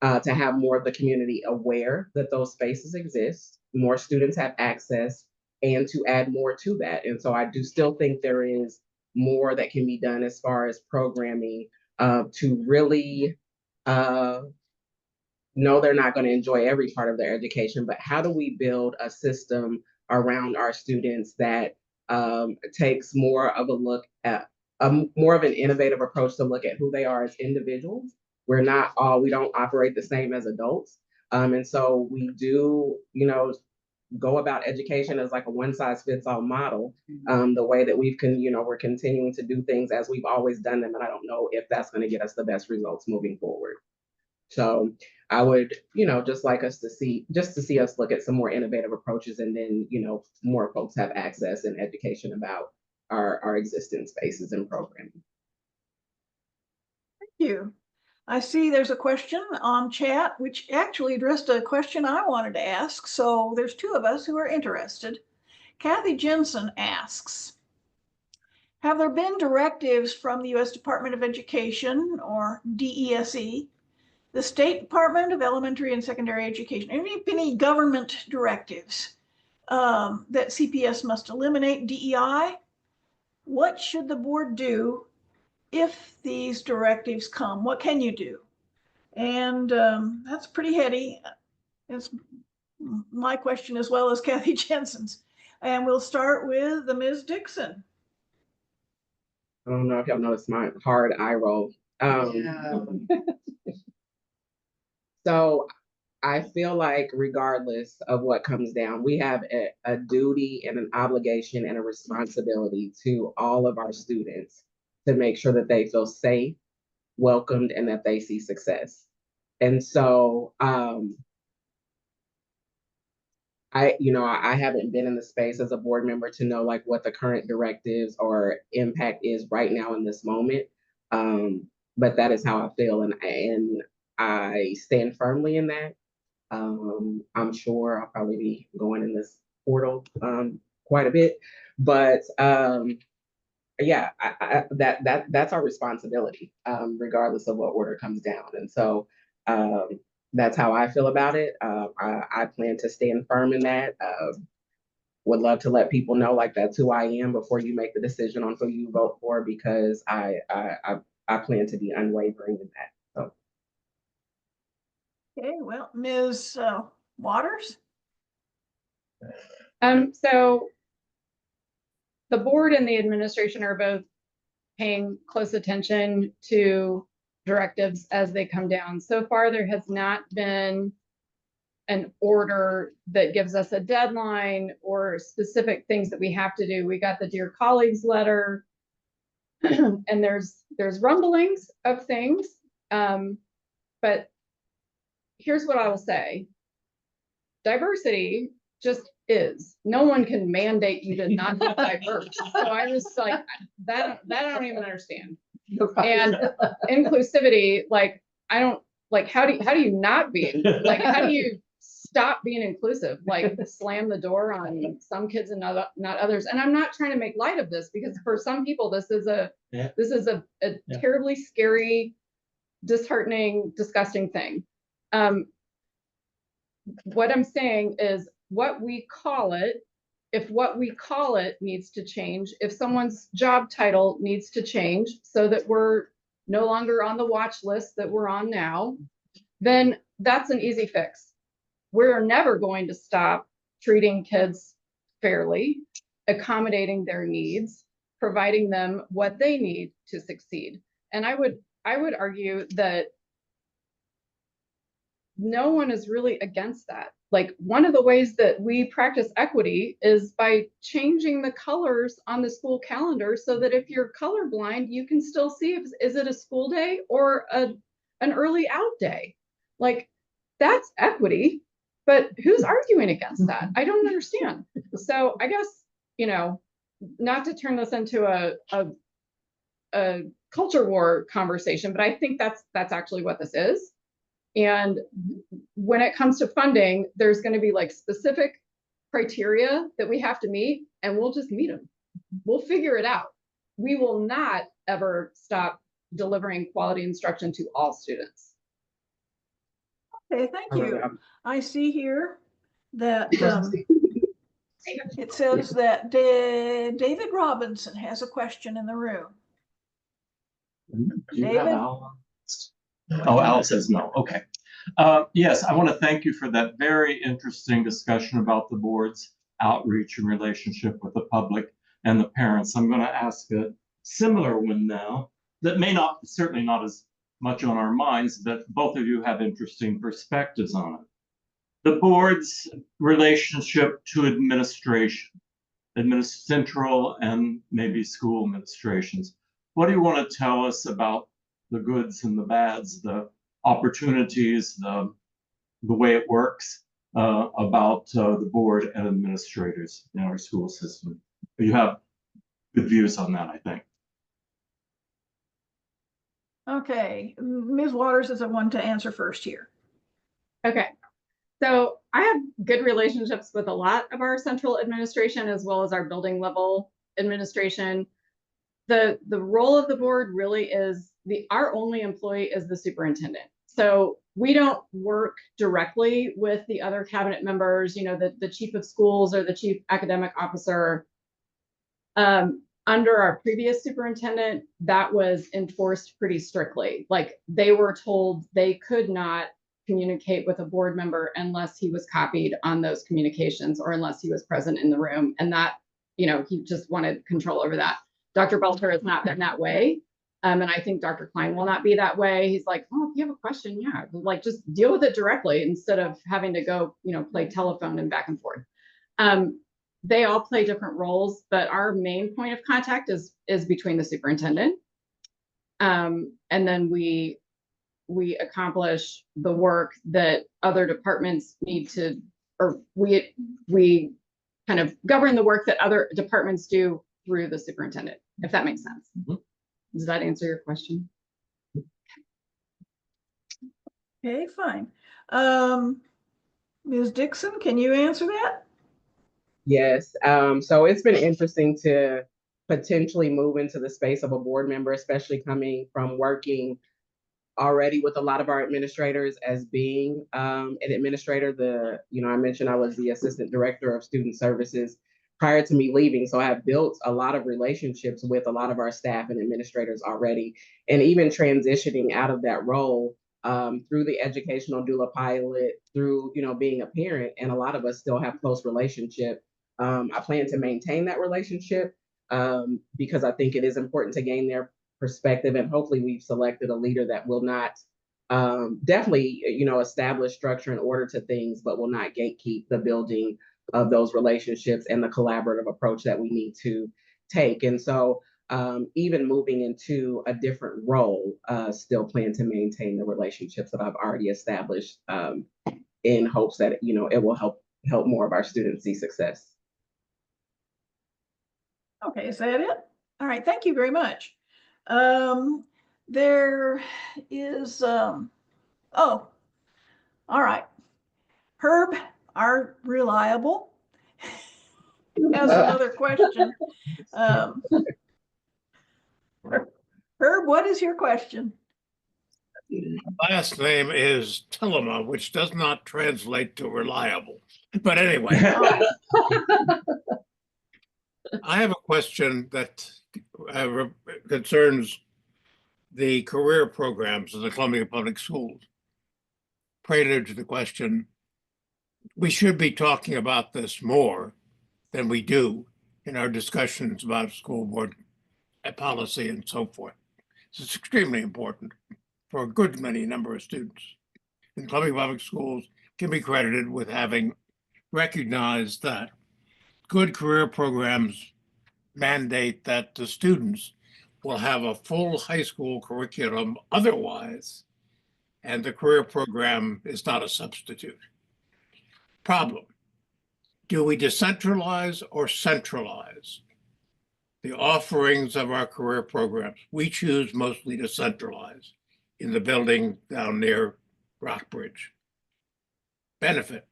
S2: to have more of the community aware that those spaces exist, more students have access, and to add more to that. And so I do still think there is more that can be done as far as programming to really know they're not going to enjoy every part of their education, but how do we build a system around our students that takes more of a look at more of an innovative approach to look at who they are as individuals. We don't operate the same as adults. And so we do, go about education as like a one size fits all model. The way that we're continuing to do things as we've always done them. And I don't know if that's going to get us the best results moving forward. So I would, just like us to see us look at some more innovative approaches, and then, more folks have access and education about our existing spaces and programming.
S1: Thank you. I see there's a question on chat, which actually addressed a question I wanted to ask. So there's two of us who are interested. Kathy Jensen asks, have there been directives from the U.S. Department of Education, or DESE, the State Department of Elementary and Secondary Education, any government directives that CPS must eliminate DEI? What should the board do if these directives come? What can you do? And that's pretty heady. It's my question as well as Kathy Jensen's. And we'll start with Ms. Dixon.
S2: I don't know if y'all noticed my hard eye roll. So I feel like regardless of what comes down, we have a duty and an obligation and a responsibility to all of our students to make sure that they feel safe, welcomed, and that they see success. And so I haven't been in the space as a board member to know like what the current directives or impact is right now in this moment. But that is how I feel, and I stand firmly in that. I'm sure I'll probably be going in this portal quite a bit, but yeah, that's our responsibility, regardless of what order comes down. And so that's how I feel about it. I plan to stand firm in that. Would love to let people know like that's who I am before you make the decision on who you vote for, because I plan to be unwavering in that. So.
S1: Okay, well, Ms. Waters.
S4: So the board and the administration are both paying close attention to directives as they come down. So far, there has not been an order that gives us a deadline or specific things that we have to do. We got the Dear Colleagues letter, and there's rumblings of things, but here's what I will say. Diversity just is. No one can mandate you to not be diverse. So I was like, that I don't even understand. And inclusivity, like, I don't, like, how do you not be, like, how do you stop being inclusive? Like, slam the door on some kids and not others. And I'm not trying to make light of this, because for some people, this is a terribly scary, disheartening, disgusting thing. What I'm saying is, what we call it, if what we call it needs to change, if someone's job title needs to change so that we're no longer on the watch list that we're on now, then that's an easy fix. We're never going to stop treating kids fairly, accommodating their needs, providing them what they need to succeed. And I would argue that no one is really against that. Like, one of the ways that we practice equity is by changing the colors on the school calendar so that if you're colorblind, you can still see is it a school day or an early out day. Like, that's equity, but who's arguing against that? I don't understand. So I guess, not to turn this into a a culture war conversation, but I think that's actually what this is. And when it comes to funding, there's going to be like specific criteria that we have to meet, and we'll just meet them. We'll figure it out. We will not ever stop delivering quality instruction to all students.
S1: Okay, thank you. I see here that it says that David Robinson has a question in the room. David?
S6: Oh, Al says no. Okay. Yes, I want to thank you for that very interesting discussion about the board's outreach and relationship with the public and the parents. I'm going to ask a similar one now that may not, certainly not as much on our minds, but both of you have interesting perspectives on it. The board's relationship to administration, central and maybe school administrations. What do you want to tell us about the goods and the bads, the opportunities, the way it works about the board and administrators in our school system? You have good views on that, I think.
S1: Okay, Ms. Waters is the one to answer first here.
S4: Okay, so I have good relationships with a lot of our central administration as well as our building level administration. The role of the board really is our only employee is the superintendent. So we don't work directly with the other cabinet members, you know, the chief of schools or the chief academic officer. Under our previous superintendent, that was enforced pretty strictly. Like they were told they could not communicate with a board member unless he was copied on those communications or unless he was present in the room. And that, you know, he just wanted control over that. Dr. Belter has not been that way. And I think Dr. Klein will not be that way. He's like, oh, if you have a question, yeah, like just deal with it directly instead of having to go, you know, play telephone and back and forth. They all play different roles, but our main point of contact is between the superintendent. And then we accomplish the work that other departments need to, or we kind of govern the work that other departments do through the superintendent, if that makes sense. Mm-hmm. Does that answer your question?
S1: Okay, fine. Ms. Dixon, can you answer that?
S2: Yes. So it's been interesting to potentially move into the space of a board member, especially coming from working already with a lot of our administrators as being an administrator. I mentioned I was the assistant director of student services prior to me leaving. So I have built a lot of relationships with a lot of our staff and administrators already, and even transitioning out of that role through the educational doula pilot, through, being a parent, and a lot of us still have close relationship. I plan to maintain that relationship because I think it is important to gain their perspective, and hopefully we've selected a leader that will not definitely, establish structure and order to things, but will not gatekeep the building of those relationships and the collaborative approach that we need to take. And so even moving into a different role, still plan to maintain the relationships that I've already established in hopes that, it will help more of our students see success.
S1: Okay, is that it? All right, thank you very much. There is, oh, all right. Herb, our reliable, has another question. Herb, what is your question?
S5: Last name is Tillema, which does not translate to reliable. But anyway, I have a question that concerns the career programs of the Columbia Public Schools. Prelude to the question, we should be talking about this more than we do in our discussions about school board policy and so forth. It's extremely important for a good many number of students. And Columbia Public Schools can be credited with having recognized that good career programs mandate that the students will have a full high school curriculum otherwise, and the career program is not a substitute. Problem, do we decentralize or centralize? the offerings of our career programs. We choose mostly to centralize in the building down near Rockbridge. Benefit,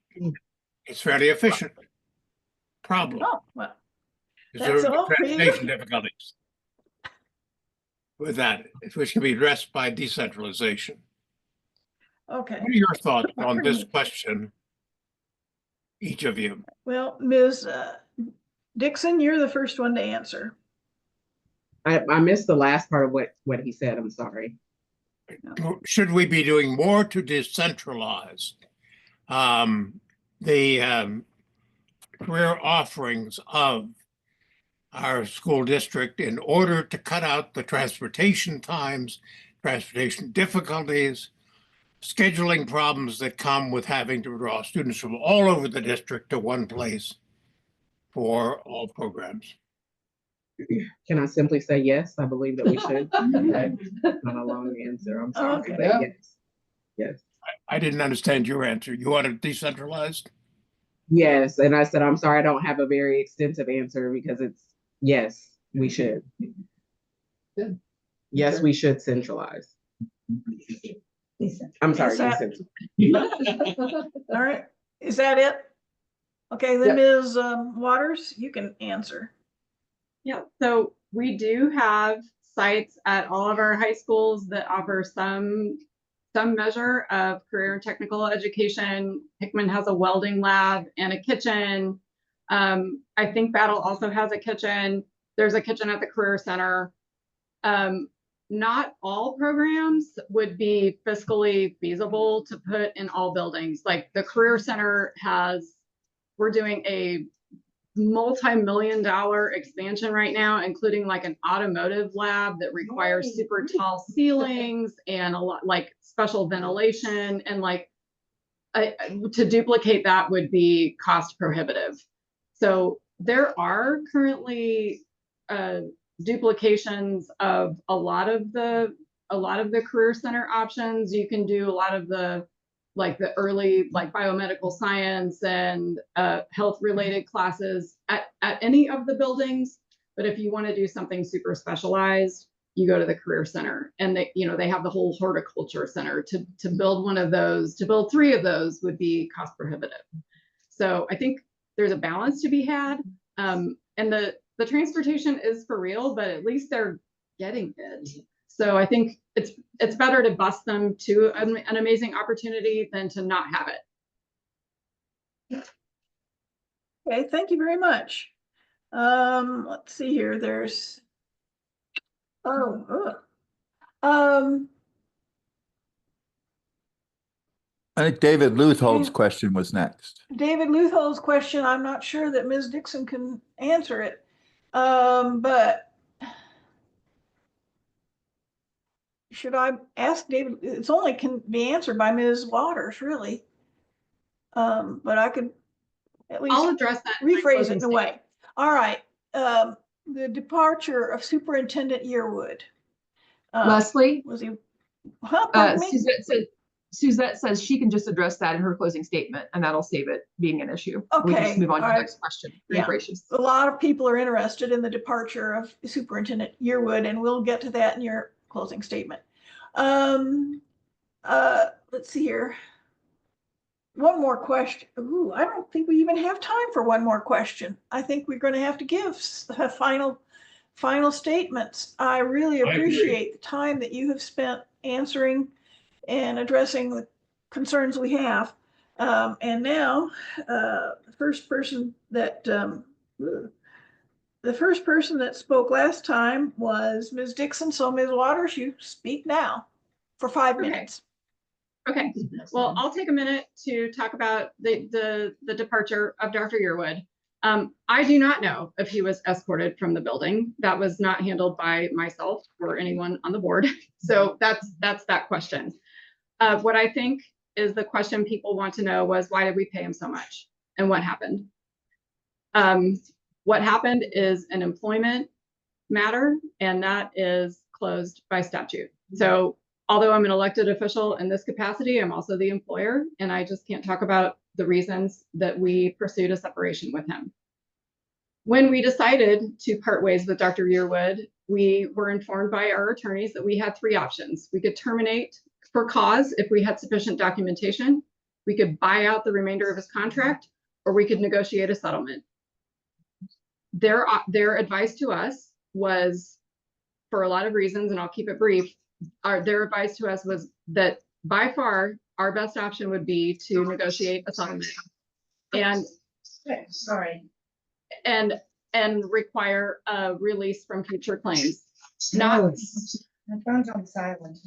S5: it's fairly efficient. Problem,
S1: Oh, well,
S5: is
S1: that's
S5: there
S1: all for you.
S5: transportation difficulties with that, which can be addressed by decentralization.
S1: okay.
S5: What are your thoughts on this question, each of you?
S1: Well, Ms. Dixon, you're the first one to answer.
S2: I missed the last part of what he said. I'm sorry.
S5: Should we be doing more to decentralize the career offerings of our school district in order to cut out the transportation times, transportation difficulties, scheduling problems that come with having to draw students from all over the district to one place for all programs?
S2: Can I simply say yes? I believe that we should. Okay. Not a long answer. I'm sorry.
S1: Okay.
S2: But yes. Yes.
S5: I didn't understand your answer. You want it decentralized?
S2: Yes. And I said, I'm sorry, I don't have a very extensive answer because it's yes, we should.
S3: Good.
S2: Yes, we should centralize. I'm sorry,
S1: Is that-
S2: decentralize.
S1: All right, is that it? Okay, then Ms. Waters, you can answer.
S4: Yeah, so we do have sites at all of our high schools that offer some measure of career and technical education. Hickman has a welding lab and a kitchen. I think Battle also has a kitchen. There's a kitchen at the Career Center. Not all programs would be fiscally feasible to put in all buildings. Like the Career Center we're doing a multi-million-dollar expansion right now, including like an automotive lab that requires super tall ceilings and a lot like special ventilation, and like to duplicate that would be cost prohibitive. So there are currently duplications of a lot of the Career Center options. You can do a lot of the early biomedical science and health related classes at any of the buildings. But if you want to do something super specialized, you go to the Career Center, and they have the whole horticulture center. To build one of those, to build 3 of those would be cost prohibitive. So I think there's a balance to be had. And the transportation is for real, but at least they're getting it. So I think it's better to bus them to an amazing opportunity than to not have it.
S1: Okay, thank you very much. Let's see here, there's,
S7: I think David Luthold's question was next.
S1: David Luthold's question, I'm not sure that Ms. Dixon can answer it, but should I ask David? It's only can be answered by Ms. Waters, really. But I could at least
S4: I'll address that.
S1: rephrase it in a way. All right. The departure of Superintendent Yearwood.
S9: Leslie,
S1: Was he? Huh, pardon me?
S9: Suzette says she can just address that in her closing statement, and that'll save it being an issue. We can just
S1: Okay,
S9: move on to
S1: all
S9: the
S1: right.
S9: next question. Very
S1: Yeah.
S9: gracious.
S1: A lot of people are interested in the departure of Superintendent Yearwood, and we'll get to that in your closing statement. Let's see here. One more question. Ooh, I don't think we even have time for one more question. I think we're going to have to give final statements. I really appreciate the time that you have spent answering and addressing the concerns we have. And now, the first person that spoke last time was Ms. Dixon. So Ms. Waters, you speak now for 5 minutes.
S4: Okay, well, I'll take a minute to talk about the departure of Dr. Yearwood. I do not know if he was escorted from the building. That was not handled by myself or anyone on the board. So that's that question. What I think is the question people want to know was, why did we pay him so much and what happened? What happened is an employment matter, and that is closed by statute. So although I'm an elected official in this capacity, I'm also the employer, and I just can't talk about the reasons that we pursued a separation with him. When we decided to part ways with Dr. Yearwood, we were informed by our attorneys that we had 3 options. We could terminate for cause if we had sufficient documentation, we could buy out the remainder of his contract, or we could negotiate a settlement. Their advice to us was, for a lot of reasons, and I'll keep it brief, their advice to us was that by far our best option would be to negotiate a settlement and require a release from future claims. Not
S10: My phone's on silent.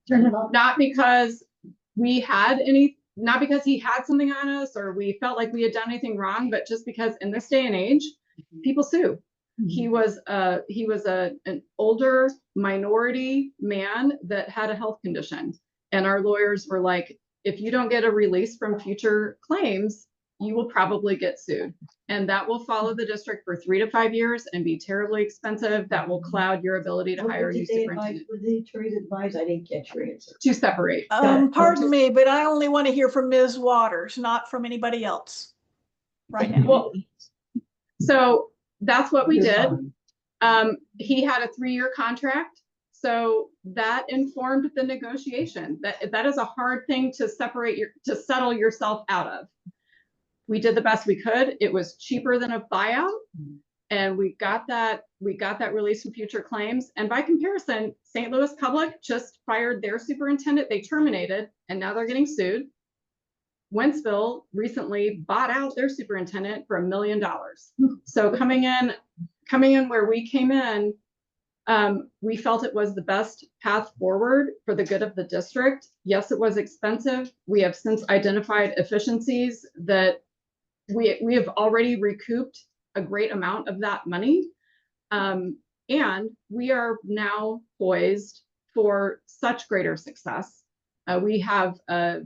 S4: Turn it off. Not because we had any, not because he had something on us or we felt like we had done anything wrong, but just because in this day and age, people sue. He was an older minority man that had a health condition. And our lawyers were like, if you don't get a release from future claims, you will probably get sued. And that will follow the district for 3 to 5 years and be terribly expensive. That will cloud your ability to hire a new superintendent.
S3: What did the attorneys advise? I didn't catch your answer.
S4: To separate.
S1: Pardon me, but I only want to hear from Ms. Waters, not from anybody else right now.
S4: Well, so that's what we did. He had a 3-year contract. So that informed the negotiation. That is a hard thing to settle yourself out of. We did the best we could. It was cheaper than a buyout. And we got that release from future claims. And by comparison, St. Louis Public just fired their superintendent. They terminated, and now they're getting sued. Wentzville recently bought out their superintendent for $1 million. So coming in where we came in, we felt it was the best path forward for the good of the district. Yes, it was expensive. We have since identified efficiencies that we have already recouped a great amount of that money. And we are now poised for such greater success. We have a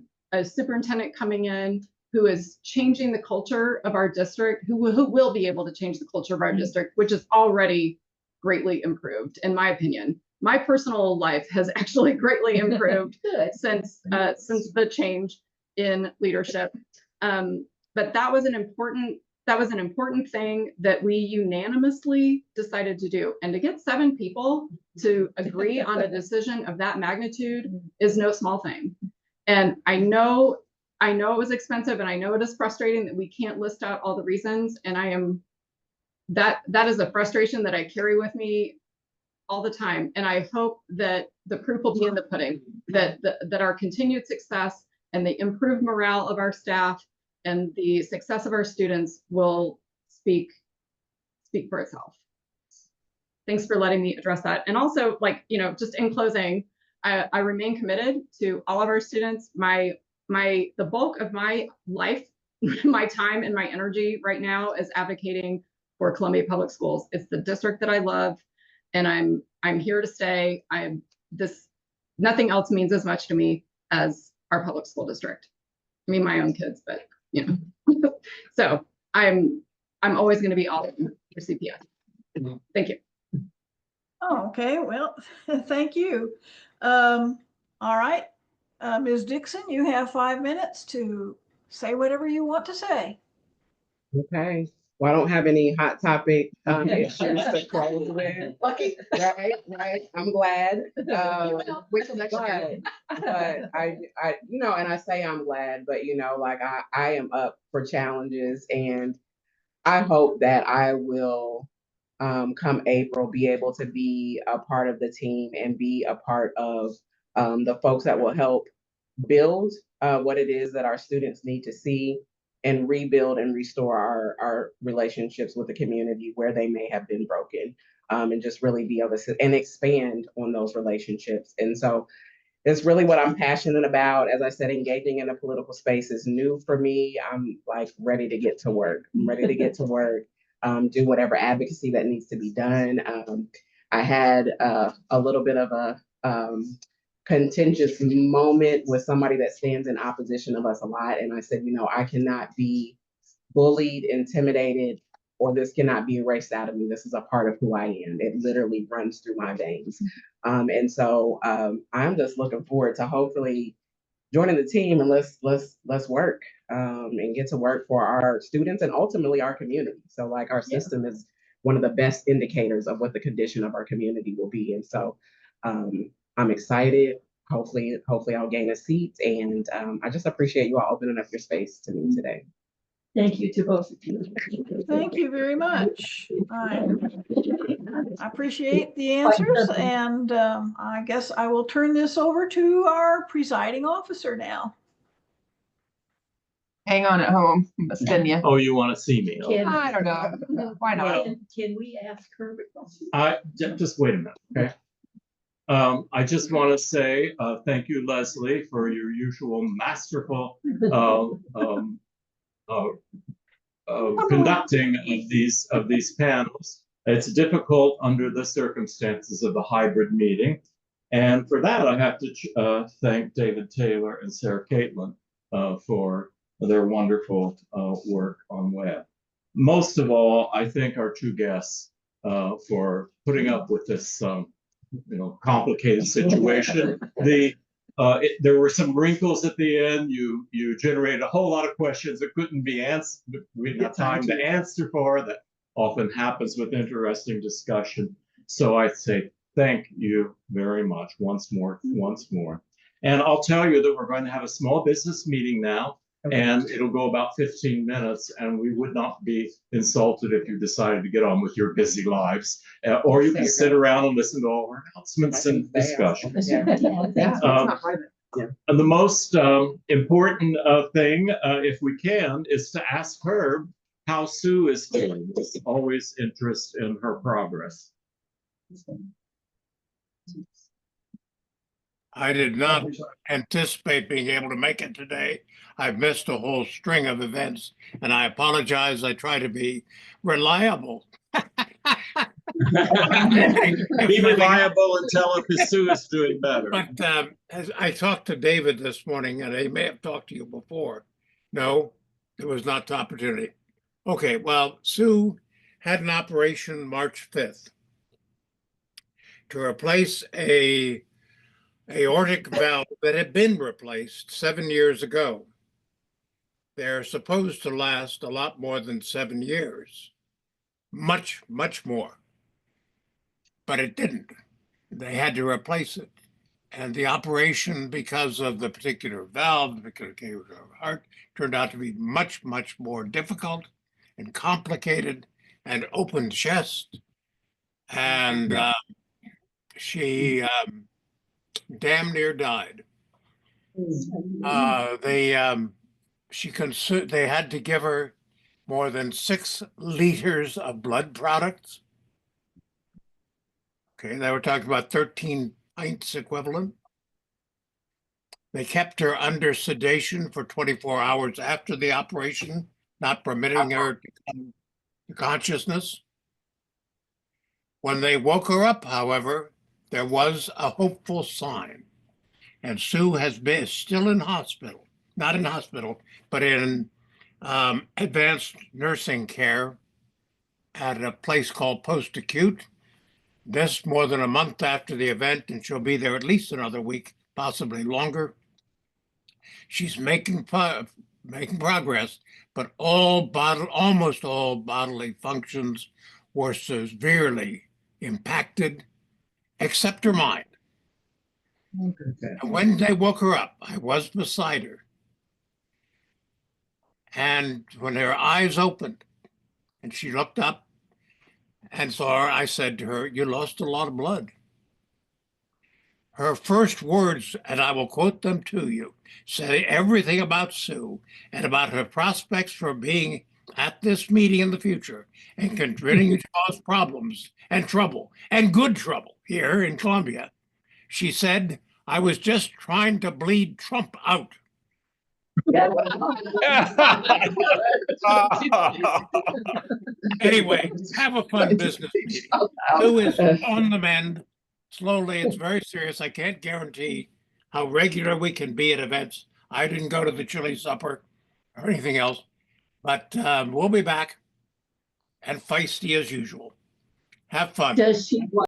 S4: superintendent coming in who is changing the culture of our district, who will be able to change the culture of our district, which is already greatly improved, in my opinion. My personal life has actually greatly improved since the change in leadership. But that was an important thing that we unanimously decided to do. And to get 7 people to agree on a decision of that magnitude is no small thing. And I know it was expensive, and I know it is frustrating that we can't list out all the reasons. And that is a frustration that I carry with me all the time. And I hope that the proof will be in the pudding, that our continued success and the improved morale of our staff and the success of our students will speak for itself. Thanks for letting me address that. And also, just in closing, I remain committed to all of our students. The bulk of my life, my time and my energy right now is advocating for Columbia Public Schools. It's the district that I love, and I'm here to stay. Nothing else means as much to me as our public school district. I mean, my own kids, but so I'm always going to be all in for CPS. Thank you.
S1: Oh, okay. Well, thank you. All right. Ms. Dixon, you have 5 minutes to say whatever you want to say.
S2: Okay. Well, I don't have any hot topic issues to close with.
S4: Lucky.
S2: Right. I'm glad. But I and I say I'm glad, but I am up for challenges, and I hope that I will come April be able to be a part of the team and be a part of the folks that will help build what it is that our students need to see and rebuild and restore our relationships with the community where they may have been broken, and just really be able to and expand on those relationships. And so it's really what I'm passionate about. As I said, engaging in a political space is new for me. I'm ready to get to work. I'm ready to get to work, do whatever advocacy that needs to be done. I had a little bit of a contentious moment with somebody that stands in opposition of us a lot. And I said, I cannot be bullied, intimidated, or this cannot be erased out of me. This is a part of who I am. It literally runs through my veins. And so I'm just looking forward to hopefully joining the team, and let's work. and get to work for our students and ultimately our community. So like our system is one of the best indicators of what the condition of our community will be. And so I'm excited. Hopefully I'll gain a seat. And I just appreciate you all opening up your space to me today.
S3: Thank you to both of you.
S1: Thank you very much. I appreciate the answers, and I guess I will turn this over to our presiding officer now.
S9: Hang on at home. I'm gonna spin you.
S6: Oh, you want to see me?
S3: Can-
S9: I don't know. Why not?
S3: Can we ask her?
S6: Just wait a minute, okay? I just want to say thank you, Leslie, for your usual masterful conducting of these panels. It's difficult under the circumstances of a hybrid meeting. And for that, I have to thank David Taylor and Sarah Caitlin for their wonderful work on web. Most of all, I thank our two guests for putting up with this complicated situation. There were some wrinkles at the end. You generated a whole lot of questions that couldn't be answered. We didn't have time to answer for. That often happens with interesting discussion. So I'd say thank you very much once more. And I'll tell you that we're going to have a small business meeting now, and it'll go about 15 minutes, and we would not be insulted if you decided to get on with your busy lives, or you can sit around and listen to all our announcements and discussions. And the most important thing, if we can, is to ask her how Sue is doing. There's always interest in her progress.
S5: I did not anticipate being able to make it today. I've missed a whole string of events, and I apologize. I try to be reliable.
S6: Be reliable and tell if Sue is doing better.
S5: But as I talked to David this morning, and I may have talked to you before. No, it was not the opportunity. Okay, well, Sue had an operation March 5th to replace a aortic valve that had been replaced 7 years ago. They're supposed to last a lot more than 7 years. Much, much more. But it didn't. They had to replace it. And the operation, because of the particular valve, the particular heart, turned out to be much, much more difficult and complicated and open chest. And she damn near died. They had to give her more than 6 liters of blood products. Okay, they were talking about 13 pints equivalent. They kept her under sedation for 24 hours after the operation, not permitting her to come to consciousness. When they woke her up, however, there was a hopeful sign. And Sue has been still in hospital, not in hospital, but in advanced nursing care at a place called post-acute. This more than a month after the event, and she'll be there at least another week, possibly longer. She's making progress, but almost all bodily functions were severely impacted, except her mind. And when they woke her up, I was beside her. And when her eyes opened and she looked up and saw her, I said to her, "You lost a lot of blood." Her first words, and I will quote them to you, say everything about Sue and about her prospects for being at this meeting in the future and continuing to cause problems and trouble and good trouble here in Columbia. She said, "I was just trying to bleed Trump out." Anyway, have a fun business meeting. Sue is on the mend. Slowly, it's very serious. I can't guarantee how regular we can be at events. I didn't go to the chili supper or anything else, but we'll be back and feisty as usual. Have fun.
S3: Does she